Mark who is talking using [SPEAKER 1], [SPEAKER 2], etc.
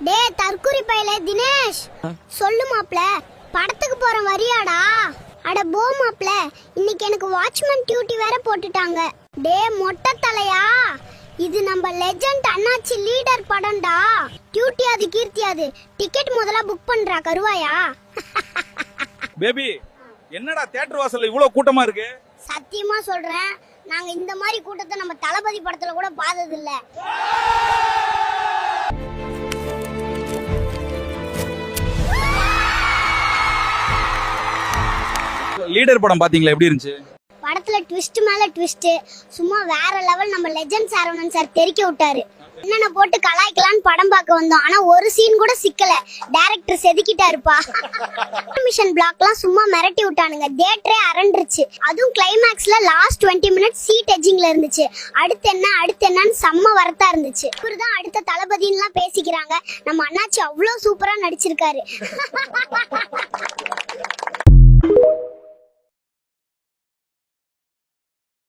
[SPEAKER 1] டே தற்குறி பையல தினேஷ் சொல்லு மாப்ள, படத்துக்கு போற வரியாடா? அட போ மாப்ள, இன்னைக்கு எனக்கு வாட்ச்மேன் டியூட்டி வேற போட்டுட்டாங்க. டே மொட்டை தலையா, இது நம்ம லெஜெண்ட் அண்ணாச்சி லீடர் படம்டா. டியூட்டி அது கீர்த்தி அது. டிக்கெட் முதல்ல புக் பண்றா கருவாயா?
[SPEAKER 2] பேபி என்னடா தியேட்டர் வாசல்ல இவ்வளவு கூட்டமா இருக்கு?
[SPEAKER 1] சத்தியமா சொல்றேன், நாங்க இந்த மாதிரி கூட்டத்தை நம்ம தளபதி படத்துல கூட பார்த்தது இல்ல.
[SPEAKER 2] லீடர் படம் பாத்தீங்களா, எப்படி இருந்துச்சு?
[SPEAKER 1] படத்துல ட்விஸ்ட் மேல ட்விஸ்ட், சும்மா வேற லெவல். நம்ம லெஜெண்ட் சரவணன் சார் தெரிக்க விட்டாரு. என்னென்ன போட்டு கலாய்க்கலான்னு படம் பார்க்க வந்தோம், ஆனா ஒரு சீன் கூட சிக்கல. டைரக்டர் செதுக்கிட்டாருப்பா. மிஷன் பிளாக்லாம் சும்மா மிரட்டி விட்டானுங்க, தியேட்டரே அரண்டுருச்சு. அதுவும் கிளைமேக்ஸ்ல லாஸ்ட் 20 மினிட்ஸ் சீட் எட்ஜிங்ல இருந்துச்சு. அடுத்து என்னன்னு செம்ம வரத்தா இருந்துச்சு. இவருதான் அடுத்த தளபதின்னுலாம் பேசிக்கிறாங்க. நம்ம அண்ணாச்சி அவ்வளவு சூப்பரா நடிச்சிருக்காரு.